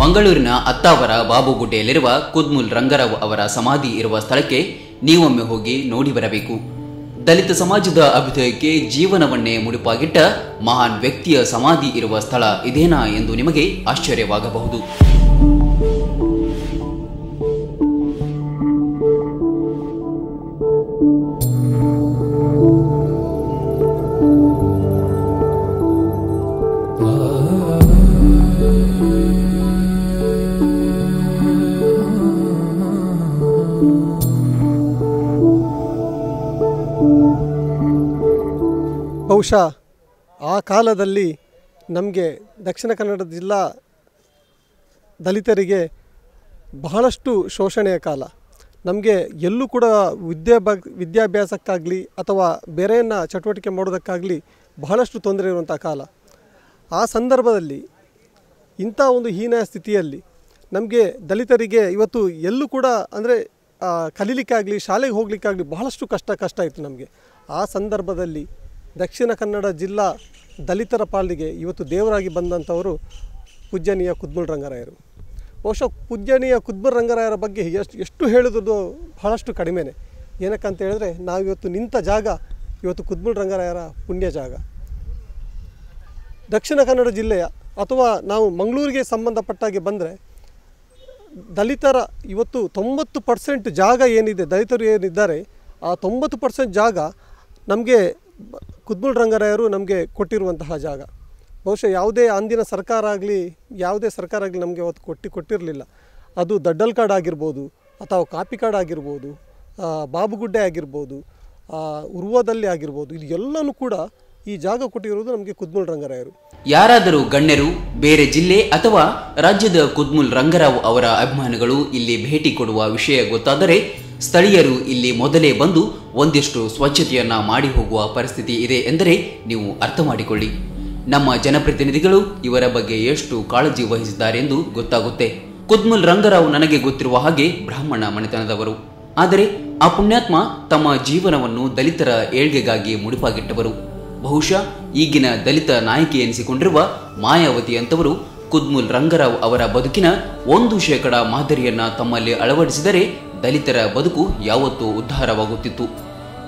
ಮಂಗಳೂರಿನ ಅತ್ತಾವರ ಬಾಬುಗುಡ್ಡೆಯಲ್ಲಿರುವ ಕುದ್ಮುಲ್ ರಂಗರಾವ್ ಅವರ ಸಮಾಧಿ ಇರುವ ಸ್ಥಳಕ್ಕೆ ನೀವೊಮ್ಮೆ ಹೋಗಿ ನೋಡಿ ಬರಬೇಕು. ದಲಿತ ಸಮಾಜದ ಅಭ್ಯುದಯಕ್ಕೆ ಜೀವನವನ್ನೇ ಮುಡಿಪಾಗಿಟ್ಟ ಮಹಾನ್ ವ್ಯಕ್ತಿಯ ಸಮಾಧಿ ಇರುವ ಸ್ಥಳ ಇದೇನಾ ಎಂದು ನಿಮಗೆ ಆಶ್ಚರ್ಯವಾಗಬಹುದು. ಬಹುಶಃ ಆ ಕಾಲದಲ್ಲಿ ನಮಗೆ ದಕ್ಷಿಣ ಕನ್ನಡ ಜಿಲ್ಲಾ ದಲಿತರಿಗೆ ಬಹಳಷ್ಟು ಶೋಷಣೆಯ ಕಾಲ. ನಮಗೆ ಎಲ್ಲೂ ಕೂಡ ವಿದ್ಯಾಭ್ಯಾಸಕ್ಕಾಗಲಿ ಅಥವಾ ಬೇರೆಯನ್ನು ಚಟುವಟಿಕೆ ಮಾಡೋದಕ್ಕಾಗಲಿ ಬಹಳಷ್ಟು ತೊಂದರೆ ಇರುವಂಥ ಕಾಲ. ಆ ಸಂದರ್ಭದಲ್ಲಿ ಇಂಥ ಒಂದು ಹೀನಾಯ ಸ್ಥಿತಿಯಲ್ಲಿ ನಮಗೆ ದಲಿತರಿಗೆ ಇವತ್ತು ಎಲ್ಲೂ ಕೂಡ ಅಂದರೆ ಕಲೀಲಿಕ್ಕಾಗಲಿ ಶಾಲೆಗೆ ಹೋಗಲಿಕ್ಕಾಗಲಿ ಬಹಳಷ್ಟು ಕಷ್ಟ ಇತ್ತು ನಮಗೆ. ಆ ಸಂದರ್ಭದಲ್ಲಿ ದಕ್ಷಿಣ ಕನ್ನಡ ಜಿಲ್ಲಾ ದಲಿತರ ಪಾಲಿಗೆ ಇವತ್ತು ದೇವರಾಗಿ ಬಂದಂಥವರು ಪೂಜ್ಯನೀಯ ಕುದ್ಮುಲ್ ರಂಗರಾಯರು. ಬಹುಶಃ ಪೂಜ್ಯನೀಯ ಕುದ್ಮುಲ್ ರಂಗರಾಯರ ಬಗ್ಗೆ ಎಷ್ಟು ಹೇಳಿದ್ರು ಬಹಳಷ್ಟು ಕಡಿಮೆನೇ. ಏನಕ್ಕಂತ ಹೇಳಿದ್ರೆ ನಾವಿವತ್ತು ನಿಂತ ಜಾಗ ಇವತ್ತು ಕುದ್ಮುಲ್ ರಂಗರಾಯರ ಪುಣ್ಯ ಜಾಗ. ದಕ್ಷಿಣ ಕನ್ನಡ ಜಿಲ್ಲೆಯ ಅಥವಾ ನಾವು ಮಂಗಳೂರಿಗೆ ಸಂಬಂಧಪಟ್ಟಾಗೆ ಬಂದರೆ ದಲಿತರ ಇವತ್ತು 90% ಜಾಗ ಏನಿದೆ, ದಲಿತರು ಏನಿದ್ದಾರೆ ಆ 90% ಜಾಗ ನಮಗೆ ಕುದ್ಮುಲ್ ರಂಗರಾಯರು ನಮಗೆ ಕೊಟ್ಟಿರುವಂತಹ ಜಾಗ. ಬಹುಶಃ ಯಾವುದೇ ಅಂದಿನ ಸರ್ಕಾರ ಆಗಲಿ ನಮಗೆ ಅವತ್ತು ಕೊಟ್ಟಿರಲಿಲ್ಲ. ಅದು ದಡ್ಡಲ್ಕಾಡು ಆಗಿರ್ಬೋದು ಅಥವಾ ಕಾಪಿಕಾಡು ಆಗಿರ್ಬೋದು, ಬಾಬುಗುಡ್ಡೆ ಆಗಿರ್ಬೋದು, ಉರ್ವದಲ್ಲಿ ಆಗಿರ್ಬೋದು, ಇದು ಎಲ್ಲನೂ ಕೂಡ ಈ ಜಾಗ ಕೊಟ್ಟಿರುವುದು ನಮಗೆ ಕುದ್ಮುಲ್ ರಂಗರಾಯರು. ಯಾರಾದರೂ ಗಣ್ಯರು ಬೇರೆ ಜಿಲ್ಲೆ ಅಥವಾ ರಾಜ್ಯದ ಕುದ್ಮುಲ್ ರಂಗರಾವ್ ಅವರ ಅಭಿಮಾನಿಗಳು ಇಲ್ಲಿ ಭೇಟಿ ಕೊಡುವ ವಿಷಯ ಗೊತ್ತಾದರೆ ಸ್ಥಳೀಯರು ಇಲ್ಲಿ ಮೊದಲೇ ಬಂದು ಒಂದಿಷ್ಟು ಸ್ವಚ್ಛತೆಯನ್ನ ಮಾಡಿ ಹೋಗುವ ಪರಿಸ್ಥಿತಿ ಇದೆ ಎಂದರೆ ನೀವು ಅರ್ಥ ಮಾಡಿಕೊಳ್ಳಿ. ನಮ್ಮ ಜನಪ್ರತಿನಿಧಿಗಳು ಇವರ ಬಗ್ಗೆ ಎಷ್ಟು ಕಾಳಜಿ ವಹಿಸಿದ್ದಾರೆ ಎಂದು ಗೊತ್ತಾಗುತ್ತೆ. ಕುದ್ಮುಲ್ ರಂಗರಾವ್ ನನಗೆ ಗೊತ್ತಿರುವ ಹಾಗೆ ಬ್ರಾಹ್ಮಣ ಮನೆತನದವರು. ಆದರೆ ಆ ಪುಣ್ಯಾತ್ಮ ತಮ್ಮ ಜೀವನವನ್ನು ದಲಿತರ ಏಳ್ಗೆಗಾಗಿ ಮುಡಿಪಾಗಿಟ್ಟವರು. ಬಹುಶಃ ಈಗಿನ ದಲಿತ ನಾಯಕಿ ಎನಿಸಿಕೊಂಡಿರುವ ಮಾಯಾವತಿ ಅಂತವರು ಕುದ್ಮುಲ್ ರಂಗರಾವ್ ಅವರ ಬದುಕಿನ 1% ಮಾದರಿಯನ್ನ ತಮ್ಮಲ್ಲಿ ಅಳವಡಿಸಿದರೆ ದಲಿತರ ಬದುಕು ಯಾವತ್ತೂ ಉದ್ಧಾರವಾಗುತ್ತಿತ್ತು.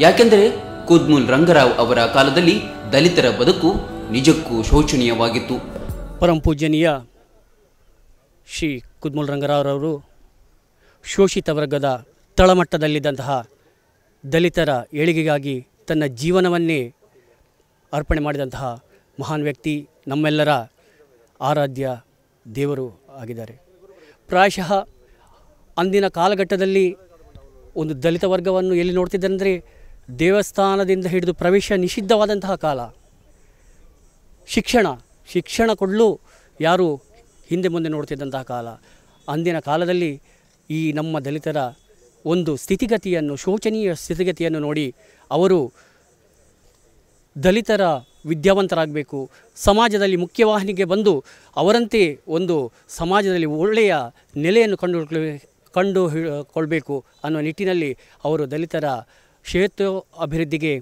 ಯಾಕೆಂದರೆ ಕುದ್ಮುಲ್ ರಂಗರಾವ್ ಅವರ ಕಾಲದಲ್ಲಿ ದಲಿತರ ಬದುಕು ನಿಜಕ್ಕೂ ಶೋಚನೀಯವಾಗಿತ್ತು. ಪರಂ ಪೂಜ್ಯನೀಯ ಶ್ರೀ ಕುದ್ಮುಲ್ ರಂಗರಾವ್ರವರು ಶೋಷಿತ ವರ್ಗದ ತಳಮಟ್ಟದಲ್ಲಿದ್ದಂತಹ ದಲಿತರ ಏಳಿಗೆಗಾಗಿ ತನ್ನ ಜೀವನವನ್ನೇ ಅರ್ಪಣೆ ಮಾಡಿದಂತಹ ಮಹಾನ್ ವ್ಯಕ್ತಿ, ನಮ್ಮೆಲ್ಲರ ಆರಾಧ್ಯ ದೇವರು ಆಗಿದ್ದಾರೆ. ಪ್ರಾಯಶಃ ಅಂದಿನ ಕಾಲಘಟ್ಟದಲ್ಲಿ ಒಂದು ದಲಿತ ವರ್ಗವನ್ನು ಎಲ್ಲಿ ನೋಡ್ತಿದ್ದಂದರೆ ದೇವಸ್ಥಾನದಿಂದ ಹಿಡಿದು ಪ್ರವೇಶ ನಿಷಿದ್ಧವಾದಂತಹ ಕಾಲ. ಶಿಕ್ಷಣ ಕೊಡಲು ಯಾರು ಹಿಂದೆ ಮುಂದೆ ನೋಡ್ತಿದ್ದಂತಹ ಕಾಲ. ಅಂದಿನ ಕಾಲದಲ್ಲಿ ಈ ನಮ್ಮ ದಲಿತರ ಒಂದು ಸ್ಥಿತಿಗತಿಯನ್ನು, ಶೋಚನೀಯ ಸ್ಥಿತಿಗತಿಯನ್ನು ನೋಡಿ ಅವರು ದಲಿತರ ವಿದ್ಯಾವಂತರಾಗಬೇಕು, ಸಮಾಜದಲ್ಲಿ ಮುಖ್ಯವಾಹಿನಿಗೆ ಬಂದು ಅವರಂತೆ ಒಂದು ಸಮಾಜದಲ್ಲಿ ಒಳ್ಳೆಯ ನೆಲೆಯನ್ನು ಕಂಡುಕೊಳ್ಬೇಕು ಅನ್ನೋ ನಿಟ್ಟಿನಲ್ಲಿ ಅವರು ದಲಿತರ ಕ್ಷೇತ್ರ ಅಭಿವೃದ್ಧಿಗೆ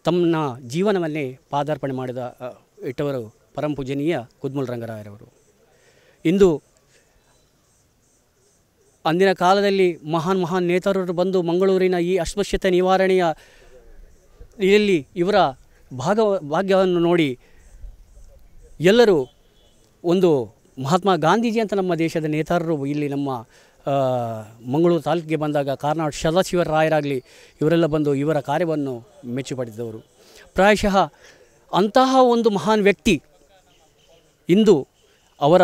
ತಮ್ಮ ಜೀವನವನ್ನೇ ಪಾದಾರ್ಪಣೆ ಇಟ್ಟವರು ಪರಂ ಪೂಜನೀಯ ಕುದ್ಮುಲ್ ರಂಗರಾಯರವರು. ಇಂದು ಅಂದಿನ ಕಾಲದಲ್ಲಿ ಮಹಾನ್ ನೇತಾರರು ಬಂದು ಮಂಗಳೂರಿನ ಈ ಅಸ್ಪೃಶ್ಯತೆ ನಿವಾರಣೆಯ ಇಲ್ಲಿ ಇವರ ಭಾಗ್ಯವನ್ನು ನೋಡಿ ಎಲ್ಲರೂ ಒಂದು ಮಹಾತ್ಮ ಗಾಂಧೀಜಿ ಅಂತ ನಮ್ಮ ದೇಶದ ನೇತಾರರು ಇಲ್ಲಿ ನಮ್ಮ ಮಂಗಳೂರು ತಾಲೂಕಿಗೆ ಬಂದಾಗ ಕಾರ್ನಾಡ್ ಸದಾಶಿವ ರಾಯರಾಗಲಿ ಇವರೆಲ್ಲ ಬಂದು ಇವರ ಕಾರ್ಯವನ್ನು ಮೆಚ್ಚುಪಡಿಸಿದವರು. ಪ್ರಾಯಶಃ ಅಂತಹ ಒಂದು ಮಹಾನ್ ವ್ಯಕ್ತಿ ಇಂದು ಅವರ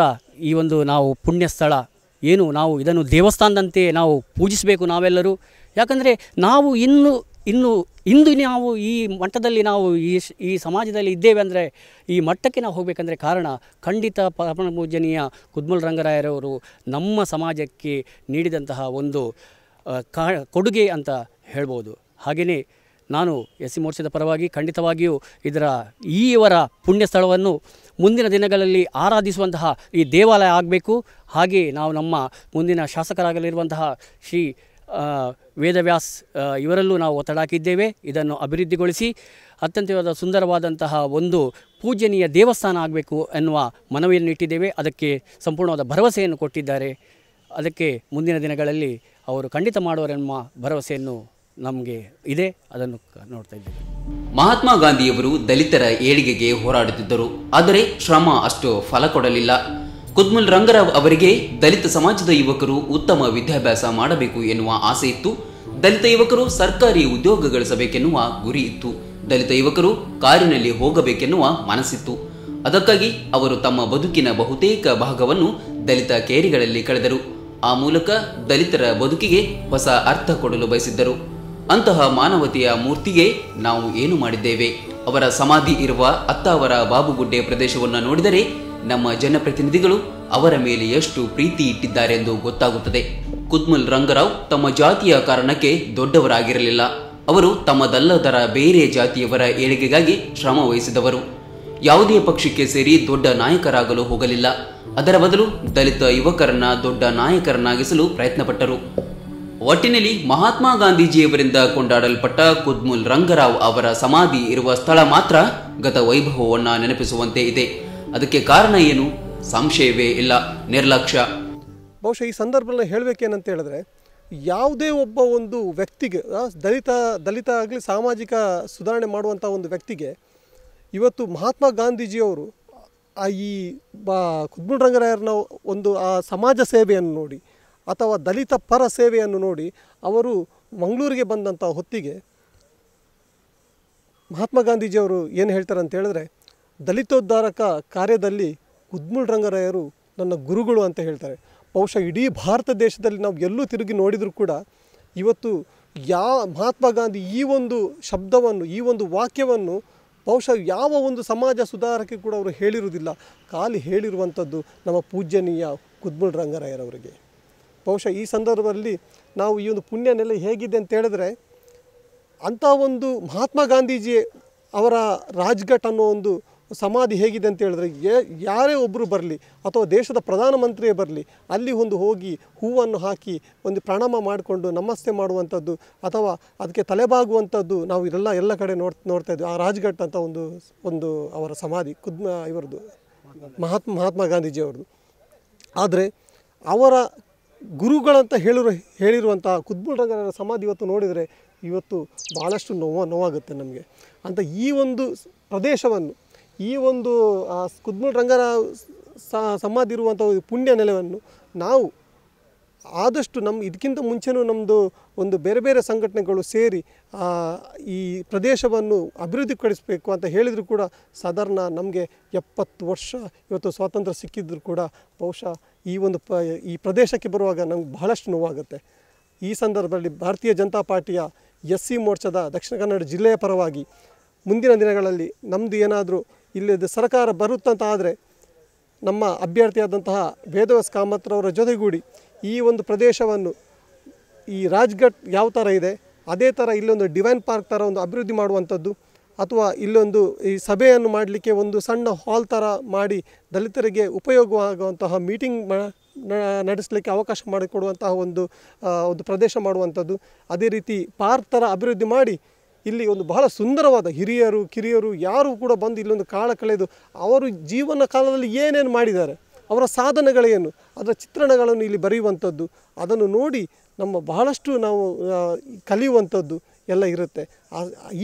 ಈ ಒಂದು ನಾವು ಪುಣ್ಯ ಸ್ಥಳ ಏನು ನಾವು ಇದನ್ನು ದೇವಸ್ಥಾನದಂತೆ ನಾವು ಪೂಜಿಸಬೇಕು ನಾವೆಲ್ಲರೂ. ಯಾಕಂದರೆ ನಾವು ಇಂದು ನಾವು ಈ ಮಟ್ಟದಲ್ಲಿ ನಾವು ಈ ಸಮಾಜದಲ್ಲಿ ಇದ್ದೇವೆ ಅಂದರೆ ಈ ಮಟ್ಟಕ್ಕೆ ನಾವು ಹೋಗಬೇಕಂದ್ರೆ ಕಾರಣ ಖಂಡಿತ ಪರಮ ಪೂಜನೀಯ ಕುದ್ಮುಲ್ ರಂಗರಾಯರವರು ನಮ್ಮ ಸಮಾಜಕ್ಕೆ ನೀಡಿದಂತಹ ಒಂದು ಕೊಡುಗೆ ಅಂತ ಹೇಳ್ಬೋದು. ಹಾಗೆಯೇ ನಾನು ಎಸ್ ಸಿ ಮೋರ್ಚಾದ ಪರವಾಗಿ ಖಂಡಿತವಾಗಿಯೂ ಇವರ ಪುಣ್ಯ ಸ್ಥಳವನ್ನು ಮುಂದಿನ ದಿನಗಳಲ್ಲಿ ಆರಾಧಿಸುವಂತಹ ಈ ದೇವಾಲಯ ಆಗಬೇಕು. ಹಾಗೆ ನಾವು ನಮ್ಮ ಮುಂದಿನ ಶಾಸಕರಾಗಲಿರುವಂತಹ ಶ್ರೀ ವೇದವ್ಯಾಸ್ ಇವರಲ್ಲೂ ನಾವು ಒತ್ತಡ ಹಾಕಿದ್ದೇವೆ. ಇದನ್ನು ಅಭಿವೃದ್ಧಿಗೊಳಿಸಿ ಅತ್ಯಂತ ಸುಂದರವಾದಂತಹ ಒಂದು ಪೂಜನೀಯ ದೇವಸ್ಥಾನ ಆಗಬೇಕು ಎನ್ನುವ ಮನವಿಯನ್ನು ಇಟ್ಟಿದ್ದೇವೆ. ಅದಕ್ಕೆ ಸಂಪೂರ್ಣವಾದ ಭರವಸೆಯನ್ನು ಕೊಟ್ಟಿದ್ದಾರೆ. ಅದಕ್ಕೆ ಮುಂದಿನ ದಿನಗಳಲ್ಲಿ ಅವರು ಖಂಡಿತ ಮಾಡುವರೆನ್ನುವ ಭರವಸೆಯನ್ನು ನಮಗೆ ಇದೆ. ಅದನ್ನು ನೋಡ್ತಾ ಇದ್ದೇವೆ. ಮಹಾತ್ಮ ಗಾಂಧಿಯವರು ದಲಿತರ ಏಳಿಗೆಗೆ ಹೋರಾಡುತ್ತಿದ್ದರು. ಆದರೆ ಶ್ರಮ ಅಷ್ಟು ಫಲ ಕೊಡಲಿಲ್ಲ. ಕುದ್ಮುಲ್ ರಂಗರಾವ್ ಅವರಿಗೆ ದಲಿತ ಸಮಾಜದ ಯುವಕರು ಉತ್ತಮ ವಿದ್ಯಾಭ್ಯಾಸ ಮಾಡಬೇಕು ಎನ್ನುವ ಆಸೆ ಇತ್ತು. ದಲಿತ ಯುವಕರು ಸರ್ಕಾರಿ ಉದ್ಯೋಗ ಗಳಿಸಬೇಕೆನ್ನುವ ಗುರಿ ಇತ್ತು. ದಲಿತ ಯುವಕರು ಕಾರಿನಲ್ಲಿ ಹೋಗಬೇಕೆನ್ನುವ ಮನಸ್ಸಿತ್ತು. ಅದಕ್ಕಾಗಿ ಅವರು ತಮ್ಮ ಬದುಕಿನ ಬಹುತೇಕ ಭಾಗವನ್ನು ದಲಿತ ಕೇರಿಗಳಲ್ಲಿ ಕಳೆದರು. ಆ ಮೂಲಕ ದಲಿತರ ಬದುಕಿಗೆ ಹೊಸ ಅರ್ಥ ಕೊಡಲು ಬಯಸಿದ್ದರು. ಅಂತಹ ಮಾನವತೆಯ ಮೂರ್ತಿಗೆ ನಾವು ಏನು ಮಾಡಿದ್ದೇವೆ? ಅವರ ಸಮಾಧಿ ಇರುವ ಅತ್ತಾವರ ಬಾಬುಗುಡ್ಡೆ ಪ್ರದೇಶವನ್ನು ನೋಡಿದರೆ ನಮ್ಮ ಜನಪ್ರತಿನಿಧಿಗಳು ಅವರ ಮೇಲೆ ಎಷ್ಟು ಪ್ರೀತಿ ಇಟ್ಟಿದ್ದಾರೆಂದು ಗೊತ್ತಾಗುತ್ತದೆ. ಕುದ್ಮುಲ್ ರಂಗರಾವ್ ತಮ್ಮ ಜಾತಿಯ ಕಾರಣಕ್ಕೆ ದೊಡ್ಡವರಾಗಿರಲಿಲ್ಲ. ಅವರು ತಮ್ಮದಲ್ಲದರ ಬೇರೆ ಜಾತಿಯವರ ಏಳಿಗೆಗಾಗಿ ಶ್ರಮ ವಹಿಸಿದವರು. ಯಾವುದೇ ಪಕ್ಷಕ್ಕೆ ಸೇರಿ ದೊಡ್ಡ ನಾಯಕರಾಗಲು ಹೋಗಲಿಲ್ಲ. ಅದರ ಬದಲು ದಲಿತ ಯುವಕರನ್ನ ದೊಡ್ಡ ನಾಯಕರನ್ನಾಗಿಸಲು ಪ್ರಯತ್ನಪಟ್ಟರು. ಒಟ್ಟಿನಲ್ಲಿ ಮಹಾತ್ಮ ಗಾಂಧೀಜಿಯವರಿಂದ ಕೊಂಡಾಡಲ್ಪಟ್ಟ ಕುದ್ಮುಲ್ ರಂಗರಾವ್ ಅವರ ಸಮಾಧಿ ಇರುವ ಸ್ಥಳ ಮಾತ್ರ ಗತ ವೈಭವವನ್ನ ನೆನಪಿಸುವಂತೆ ಇದೆ. ಅದಕ್ಕೆ ಕಾರಣ ಏನು? ಸಂಶಯವೇ ಇಲ್ಲ, ನಿರ್ಲಕ್ಷ್ಯ. ಬಹುಶಃ ಈ ಸಂದರ್ಭದಲ್ಲಿ ಹೇಳಬೇಕೇನಂತ ಹೇಳಿದ್ರೆ, ಯಾವುದೇ ಒಬ್ಬ ಒಂದು ವ್ಯಕ್ತಿಗೆ ದಲಿತ ಆಗಲಿ ಸಾಮಾಜಿಕ ಸುಧಾರಣೆ ಮಾಡುವಂಥ ಒಂದು ವ್ಯಕ್ತಿಗೆ ಇವತ್ತು ಮಹಾತ್ಮ ಗಾಂಧೀಜಿಯವರು ಈ ಕುದ್ಮುಲ್ ರಂಗರಾಯರನ್ನ ಒಂದು ಆ ಸಮಾಜ ಸೇವೆಯನ್ನು ನೋಡಿ ಅಥವಾ ದಲಿತ ಪರ ಸೇವೆಯನ್ನು ನೋಡಿ ಅವರು ಮಂಗಳೂರಿಗೆ ಬಂದಂಥ ಹೊತ್ತಿಗೆ ಮಹಾತ್ಮ ಗಾಂಧೀಜಿಯವರು ಏನು ಹೇಳ್ತಾರೆ ಅಂತ ಹೇಳಿದ್ರೆ, ದಲಿತೋದ್ಧಾರಕ ಕಾರ್ಯದಲ್ಲಿ ಕುದ್ಮುಲ್ ರಂಗರಾಯರು ನನ್ನ ಗುರುಗಳು ಅಂತ ಹೇಳ್ತಾರೆ. ಬಹುಶಃ ಇಡೀ ಭಾರತ ದೇಶದಲ್ಲಿ ನಾವು ಎಲ್ಲೂ ತಿರುಗಿ ನೋಡಿದರೂ ಕೂಡ ಇವತ್ತು ಮಹಾತ್ಮ ಗಾಂಧಿ ಈ ಒಂದು ಶಬ್ದವನ್ನು, ಈ ಒಂದು ವಾಕ್ಯವನ್ನು ಬಹುಶಃ ಯಾವ ಒಂದು ಸಮಾಜ ಸುಧಾರಕ್ಕೆ ಕೂಡ ಅವರು ಹೇಳಿರುವುದಿಲ್ಲ. ಖಾಲಿ ಹೇಳಿರುವಂಥದ್ದು ನಮ್ಮ ಪೂಜ್ಯನೀಯ ಕುದ್ಮುಲ್ ರಂಗರಾಯರವರಿಗೆ. ಬಹುಶಃ ಈ ಸಂದರ್ಭದಲ್ಲಿ ನಾವು ಈ ಒಂದು ಪುಣ್ಯ ನೆಲೆ ಹೇಗಿದೆ ಅಂತ ಹೇಳಿದ್ರೆ, ಅಂಥ ಒಂದು ಮಹಾತ್ಮ ಗಾಂಧೀಜಿ ಅವರ ರಾಜ್ಘಾಟ್ ಅನ್ನೋ ಒಂದು ಸಮಾಧಿ ಹೇಗಿದೆ ಅಂತ ಹೇಳಿದ್ರೆ, ಯಾರೇ ಒಬ್ಬರು ಬರಲಿ ಅಥವಾ ದೇಶದ ಪ್ರಧಾನಮಂತ್ರಿಯೇ ಬರಲಿ ಅಲ್ಲಿ ಒಂದು ಹೋಗಿ ಹೂವನ್ನು ಹಾಕಿ ಒಂದು ಪ್ರಣಾಮ ಮಾಡಿಕೊಂಡು ನಮಸ್ತೆ ಮಾಡುವಂಥದ್ದು ಅಥವಾ ಅದಕ್ಕೆ ತಲೆಬಾಗುವಂಥದ್ದು ನಾವು ಎಲ್ಲ ಕಡೆ ನೋಡ್ತಾ ಇದ್ವಿ. ಆ ರಾಜ್ಘಾಟ್ ಅಂತ ಒಂದು ಅವರ ಸಮಾಧಿ ಇವರದು ಮಹಾತ್ಮ ಗಾಂಧೀಜಿಯವ್ರದ್ದು. ಆದರೆ ಅವರ ಗುರುಗಳಂತ ಹೇಳಿರುವಂಥ ಕುದ್ಮುಲ್ ರಂಗರಾಯರ ಸಮಾಧಿ ಇವತ್ತು ನೋಡಿದರೆ ಇವತ್ತು ಭಾಳಷ್ಟು ನೋವಾಗುತ್ತೆ ನಮಗೆ. ಅಂತ ಈ ಒಂದು ಪ್ರದೇಶವನ್ನು, ಈ ಒಂದು ಕುದ್ಮುಲ್ ರಂಗರಾವ್ ಸಮಾಧಿ ಇರುವಂಥ ಪುಣ್ಯ ನೆಲೆಯನ್ನು ನಾವು ಆದಷ್ಟು ಇದಕ್ಕಿಂತ ಮುಂಚೆನೂ ನಮ್ಮದು ಒಂದು ಬೇರೆ ಬೇರೆ ಸಂಘಟನೆಗಳು ಸೇರಿ ಈ ಪ್ರದೇಶವನ್ನು ಅಭಿವೃದ್ಧಿಪಡಿಸಬೇಕು ಅಂತ ಹೇಳಿದರೂ ಕೂಡ ಸಾಧಾರಣ ನಮಗೆ 70 ವರ್ಷ ಇವತ್ತು ಸ್ವಾತಂತ್ರ್ಯ ಸಿಕ್ಕಿದ್ರೂ ಕೂಡ ಬಹುಶಃ ಈ ಪ್ರದೇಶಕ್ಕೆ ಬರುವಾಗ ನಮ್ಗೆ ಬಹಳಷ್ಟು ನೋವಾಗುತ್ತೆ. ಈ ಸಂದರ್ಭದಲ್ಲಿ ಭಾರತೀಯ ಜನತಾ ಪಾರ್ಟಿಯ SC ಮೋರ್ಚಾದ ದಕ್ಷಿಣ ಕನ್ನಡ ಜಿಲ್ಲೆಯ ಪರವಾಗಿ ಮುಂದಿನ ದಿನಗಳಲ್ಲಿ ನಮ್ಮದು ಏನಾದರೂ ಇಲ್ಲಿ ಸರ್ಕಾರ ಬರುತ್ತಂತ ಆದರೆ ನಮ್ಮ ಅಭ್ಯರ್ಥಿಯಾದಂತಹ ವೇದವ್ಯಾಸ್ ಕಾಮತ್ರವರ ಜೊತೆಗೂಡಿ ಈ ಒಂದು ಪ್ರದೇಶವನ್ನು ಈ ರಾಜ್ಘಾಟ್ ಯಾವ ಥರ ಇದೆ ಅದೇ ಥರ ಇಲ್ಲೊಂದು ಡಿವೈನ್ ಪಾರ್ಕ್ ಥರ ಒಂದು ಅಭಿವೃದ್ಧಿ ಮಾಡುವಂಥದ್ದು, ಅಥವಾ ಇಲ್ಲೊಂದು ಈ ಸಭೆಯನ್ನು ಮಾಡಲಿಕ್ಕೆ ಒಂದು ಸಣ್ಣ ಹಾಲ್ ಥರ ಮಾಡಿ ದಲಿತರಿಗೆ ಉಪಯೋಗವಾಗುವಂತಹ ಮೀಟಿಂಗ್ ನಡೆಸಲಿಕ್ಕೆ ಅವಕಾಶ ಮಾಡಿಕೊಡುವಂತಹ ಒಂದು ಪ್ರದೇಶ ಮಾಡುವಂಥದ್ದು. ಅದೇ ರೀತಿ ಪಾರ್ಕ್ ಥರ ಅಭಿವೃದ್ಧಿ ಮಾಡಿ ಇಲ್ಲಿ ಒಂದು ಬಹಳ ಸುಂದರವಾದ ಹಿರಿಯರು ಕಿರಿಯರು ಯಾರು ಕೂಡ ಬಂದು ಇಲ್ಲೊಂದು ಕಾಲ ಕಳೆದು ಅವರು ಜೀವನ ಕಾಲದಲ್ಲಿ ಏನೇನು ಮಾಡಿದ್ದಾರೆ, ಅವರ ಸಾಧನೆಗಳೇನು, ಅದರ ಚಿತ್ರಣಗಳನ್ನು ಇಲ್ಲಿ ಬರೆಯುವಂಥದ್ದು, ಅದನ್ನು ನೋಡಿ ನಮ್ಮ ಬಹಳಷ್ಟು ನಾವು ಕಲಿಯುವಂಥದ್ದು ಎಲ್ಲ ಇರುತ್ತೆ.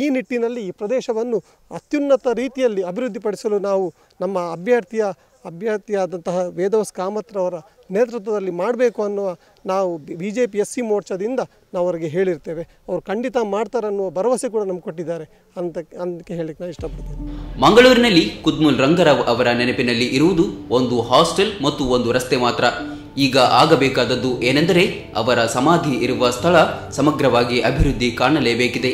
ಈ ನಿಟ್ಟಿನಲ್ಲಿ ಈ ಪ್ರದೇಶವನ್ನು ಅತ್ಯುನ್ನತ ರೀತಿಯಲ್ಲಿ ಅಭಿವೃದ್ಧಿಪಡಿಸಲು ನಾವು ನಮ್ಮ ಅಭ್ಯರ್ಥಿಯಾದಂತಹ ವೇದವ್ಯಾಸ್ ಕಾಮತ್ರವರ ನೇತೃತ್ವದಲ್ಲಿ ಮಾಡಬೇಕು ಅನ್ನುವ ನಾವು BJP SC ಮೋರ್ಚಾದಿಂದ ನಾವು ಅವರಿಗೆ ಹೇಳಿರ್ತೇವೆ. ಅವರು ಖಂಡಿತ ಮಾಡ್ತಾರೆ ಅನ್ನುವ ಭರವಸೆ ಕೂಡ ನಮ್ಗೆ ಕೊಟ್ಟಿದ್ದಾರೆ ಅಂತ ಹೇಳಲಿಕ್ಕೆ ನಾನು ಇಷ್ಟಪಡ್ತೇನೆ. ಮಂಗಳೂರಿನಲ್ಲಿ ಕುದ್ಮುಲ್ ರಂಗರಾವ್ ಅವರ ನೆನಪಿನಲ್ಲಿ ಇರುವುದು ಒಂದು ಹಾಸ್ಟೆಲ್ ಮತ್ತು ಒಂದು ರಸ್ತೆ ಮಾತ್ರ. ಈಗ ಆಗಬೇಕಾದದ್ದು ಏನೆಂದರೆ ಅವರ ಸಮಾಧಿ ಇರುವ ಸ್ಥಳ ಸಮಗ್ರವಾಗಿ ಅಭಿವೃದ್ಧಿ ಕಾಣಲೇಬೇಕಿದೆ.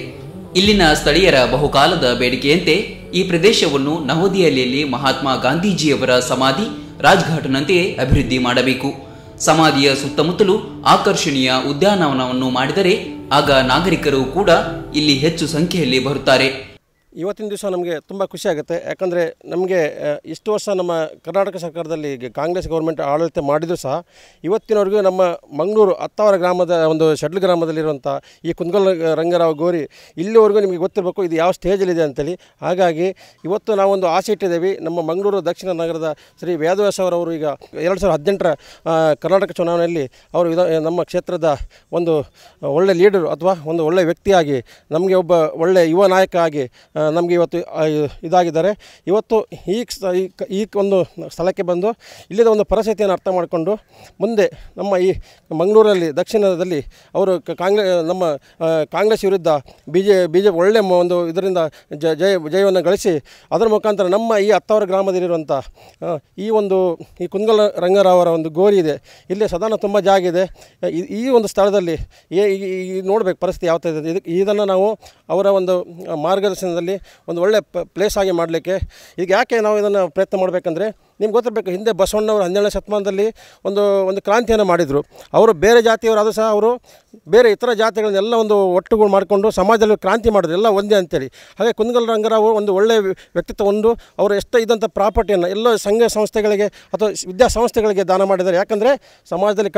ಇಲ್ಲಿನ ಸ್ಥಳೀಯರ ಬಹುಕಾಲದ ಬೇಡಿಕೆಯಂತೆ ಈ ಪ್ರದೇಶವನ್ನು ನವದೆಹಲಿಯಲ್ಲಿ ಮಹಾತ್ಮ ಗಾಂಧೀಜಿಯವರ ಸಮಾಧಿ ರಾಜ್ಘಾಟ್ನಂತೆಯೇ ಅಭಿವೃದ್ಧಿ ಮಾಡಬೇಕು. ಸಮಾಧಿಯ ಸುತ್ತಮುತ್ತಲೂ ಆಕರ್ಷಣೀಯ ಉದ್ಯಾನವನವನ್ನು ಮಾಡಿದರೆ ಆಗ ನಾಗರಿಕರು ಕೂಡ ಇಲ್ಲಿ ಹೆಚ್ಚು ಸಂಖ್ಯೆಯಲ್ಲಿ ಬರುತ್ತಾರೆ. ಇವತ್ತಿನ ದಿವಸ ನಮಗೆ ತುಂಬ ಖುಷಿಯಾಗುತ್ತೆ. ಯಾಕಂದರೆ ನಮಗೆ ಇಷ್ಟು ವರ್ಷ ನಮ್ಮ ಕರ್ನಾಟಕ ಸರ್ಕಾರದಲ್ಲಿ ಕಾಂಗ್ರೆಸ್ ಗೌರ್ಮೆಂಟ್ ಆಡಳಿತ ಮಾಡಿದರೂ ಸಹ ಇವತ್ತಿನವರೆಗೂ ನಮ್ಮ ಮಂಗಳೂರು ಹತ್ತಾವರ ಗ್ರಾಮದ ಒಂದು ಶೆಡ್ಲ್ ಗ್ರಾಮದಲ್ಲಿರುವಂಥ ಈ ಕುಂದಗೋಳ ರಂಗರಾವ್ ಗೋರಿ ಇಲ್ಲಿವರೆಗೂ ನಿಮಗೆ ಗೊತ್ತಿರಬೇಕು ಇದು ಯಾವ ಸ್ಟೇಜಲ್ಲಿದೆ ಅಂತೇಳಿ. ಹಾಗಾಗಿ ಇವತ್ತು ನಾವೊಂದು ಆಸೆ ಇಟ್ಟಿದ್ದೇವೆ. ನಮ್ಮ ಮಂಗಳೂರು ದಕ್ಷಿಣ ನಗರದ ಶ್ರೀ ವೇದವ್ಯಾಸ ಅವರವರು ಈಗ 2018ರ ಕರ್ನಾಟಕ ಚುನಾವಣೆಯಲ್ಲಿ ಅವರು ನಮ್ಮ ಕ್ಷೇತ್ರದ ಒಂದು ಒಳ್ಳೆ ಲೀಡರು ಅಥವಾ ಒಂದು ಒಳ್ಳೆ ವ್ಯಕ್ತಿಯಾಗಿ ನಮಗೆ ಒಬ್ಬ ಒಳ್ಳೆ ಯುವ ನಾಯಕ ಆಗಿ ನಮಗೆ ಇವತ್ತು ಇದಾಗಿದ್ದಾರೆ. ಇವತ್ತು ಈ ಒಂದು ಸ್ಥಳಕ್ಕೆ ಬಂದು ಇಲ್ಲಿದ ಒಂದು ಪರಿಸ್ಥಿತಿಯನ್ನು ಅರ್ಥ ಮಾಡಿಕೊಂಡು ಮುಂದೆ ನಮ್ಮ ಈ ಮಂಗಳೂರಲ್ಲಿ ದಕ್ಷಿಣದಲ್ಲಿ ಅವರು ನಮ್ಮ ಕಾಂಗ್ರೆಸ್ ವಿರುದ್ಧ BJP ಒಳ್ಳೆ ಒಂದು ಇದರಿಂದ ಜಯವನ್ನು ಗಳಿಸಿ ಅದರ ಮುಖಾಂತರ ನಮ್ಮ ಈ ಹತ್ತಾವರ ಗ್ರಾಮದಲ್ಲಿರುವಂಥ ಈ ಕುಂದಗೋಳ ರಂಗರಾವರ ಒಂದು ಗೋರಿ ಇದೆ. ಇಲ್ಲಿ ಸದಾನ ತುಂಬ ಜಾಗ ಇದೆ. ಈ ಒಂದು ಸ್ಥಳದಲ್ಲಿ ನೋಡಬೇಕು ಪರಿಸ್ಥಿತಿ ಯಾವ ಥರ ಇದೆ. ಇದನ್ನು ನಾವು ಅವರ ಒಂದು ಮಾರ್ಗದರ್ಶನದಲ್ಲಿ ಒಂದು ಒಳ್ಳೆ ಪ್ಲೇಸ್ ಆಗಿ ಮಾಡಲಿಕ್ಕೆ ಈಗ ಯಾಕೆ ನಾವು ಇದನ್ನು ಪ್ರಯತ್ನ ಮಾಡಬೇಕಂದ್ರೆ ನಿಮ್ಗೆ ಗೊತ್ತಿರಬೇಕು, ಹಿಂದೆ ಬಸವಣ್ಣವರು 12ನೇ ಶತಮಾನದಲ್ಲಿ ಒಂದು ಕ್ರಾಂತಿಯನ್ನು ಮಾಡಿದರು. ಅವರು ಬೇರೆ ಜಾತಿಯವರಾದರೂ ಸಹ ಅವರು ಬೇರೆ ಇತರ ಜಾತಿಗಳನ್ನೆಲ್ಲ ಒಂದು ಒಟ್ಟುಗಳು ಮಾಡಿಕೊಂಡು ಸಮಾಜದಲ್ಲಿ ಕ್ರಾಂತಿ ಮಾಡಿದ್ರು, ಎಲ್ಲ ಒಂದೇ ಅಂತೇಳಿ. ಹಾಗೆ ಕುಂದಗೋಳ ರಂಗರಾವ್ ಒಂದು ಒಳ್ಳೆಯ ವ್ಯಕ್ತಿತ್ವ ಅವರು ಎಷ್ಟು ಇದ್ದಂಥ ಪ್ರಾಪರ್ಟಿಯನ್ನು ಎಲ್ಲ ಸಂಘ ಸಂಸ್ಥೆಗಳಿಗೆ ಅಥವಾ ವಿದ್ಯಾಸಂಸ್ಥೆಗಳಿಗೆ ದಾನ ಮಾಡಿದ್ದಾರೆ. ಯಾಕಂದರೆ ಸಮಾಜದಲ್ಲಿ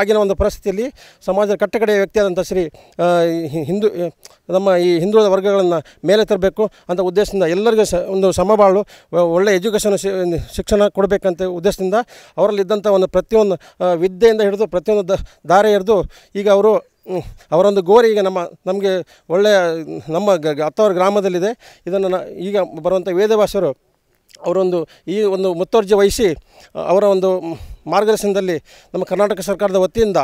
ಆಗಿನ ಒಂದು ಪರಿಸ್ಥಿತಿಯಲ್ಲಿ ಸಮಾಜದ ಕಟ್ಟಕಡೆಯ ವ್ಯಕ್ತಿಯಾದಂಥ ಶ್ರೀ ನಮ್ಮ ಈ ಹಿಂದುಳಿದ ವರ್ಗಗಳನ್ನು ಮೇಲೆ ತರಬೇಕು ಅಂತ ಉದ್ದೇಶದಿಂದ ಎಲ್ಲರಿಗೂ ಒಂದು ಸಮಬಾಳು ಒಳ್ಳೆಯ ಎಜುಕೇಷನ್ ಶಿಕ್ಷಣ ಕೊಡಬೇಕಂತ ಉದ್ದೇಶದಿಂದ ಅವರಲ್ಲಿದ್ದಂಥ ಒಂದು ಪ್ರತಿಯೊಂದು ವಿದ್ಯೆಯಿಂದ ಹಿಡಿದು ಪ್ರತಿಯೊಂದು ದಾರಿ ಹಿಡಿದು ಈಗ ಅವರೊಂದು ಗೋರಿ ಈಗ ನಮಗೆ ಒಳ್ಳೆಯ ನಮ್ಮ ಹತ್ತಾವರ ಗ್ರಾಮದಲ್ಲಿದೆ. ಇದನ್ನು ಈಗ ಬರುವಂಥ ವೇದವ್ಯಾಸರು ಅವರೊಂದು ಈ ಒಂದು ಮುತುವರ್ಜಿ ವಹಿಸಿ ಅವರ ಒಂದು ಮಾರ್ಗದರ್ಶನದಲ್ಲಿ ನಮ್ಮ ಕರ್ನಾಟಕ ಸರ್ಕಾರದ ವತಿಯಿಂದ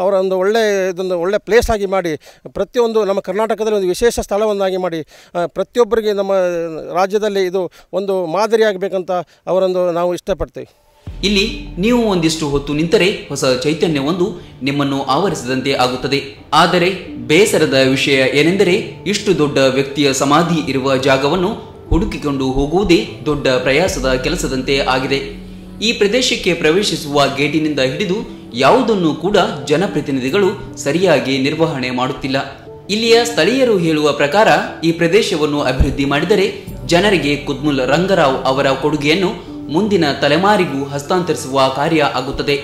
ಅವರ ಒಂದು ಒಳ್ಳೆ ಪ್ಲೇಸ್ ಆಗಿ ಮಾಡಿ ಪ್ರತಿಯೊಂದು ನಮ್ಮ ಕರ್ನಾಟಕದಲ್ಲಿ ಒಂದು ವಿಶೇಷ ಸ್ಥಳವನ್ನಾಗಿ ಮಾಡಿ ಪ್ರತಿಯೊಬ್ಬರಿಗೆ ನಮ್ಮ ರಾಜ್ಯದಲ್ಲಿ ಇದು ಒಂದು ಮಾದರಿಯಾಗಬೇಕಂತ ನಾವು ಇಷ್ಟಪಡ್ತೇವೆ. ಇಲ್ಲಿ ನೀವು ಒಂದಿಷ್ಟು ಹೊತ್ತು ನಿಂತರೆ ಹೊಸ ಚೈತನ್ಯವೊಂದು ನಿಮ್ಮನ್ನು ಆವರಿಸಿದಂತೆ ಆಗುತ್ತದೆ. ಆದರೆ ಬೇಸರದ ವಿಷಯ ಏನೆಂದರೆ ಇಷ್ಟು ದೊಡ್ಡ ವ್ಯಕ್ತಿಯ ಸಮಾಧಿ ಇರುವ ಜಾಗವನ್ನು ಹುಡುಕಿಕೊಂಡು ಹೋಗುವುದೇ ದೊಡ್ಡ ಪ್ರಯಾಸದ ಕೆಲಸದಂತೆ ಆಗಿದೆ. ಈ ಪ್ರದೇಶಕ್ಕೆ ಪ್ರವೇಶಿಸುವ ಗೇಟಿನಿಂದ ಹಿಡಿದು ಯಾವುದನ್ನು ಕೂಡ ಜನಪ್ರತಿನಿಧಿಗಳು ಸರಿಯಾಗಿ ನಿರ್ವಹಣೆ ಮಾಡುತ್ತಿಲ್ಲ. ಇಲ್ಲಿಯ ಸ್ಥಳೀಯರು ಹೇಳುವ ಪ್ರಕಾರ ಈ ಪ್ರದೇಶವನ್ನು ಅಭಿವೃದ್ಧಿ ಮಾಡಿದರೆ ಜನರಿಗೆ ಕುದ್ಮುಲ್ ರಂಗರಾವ್ ಅವರ ಕೊಡುಗೆಯನ್ನು ಮುಂದಿನ ತಲೆಮಾರಿಗೂ ಹಸ್ತಾಂತರಿಸುವ ಕಾರ್ಯ ಆಗುತ್ತದೆ.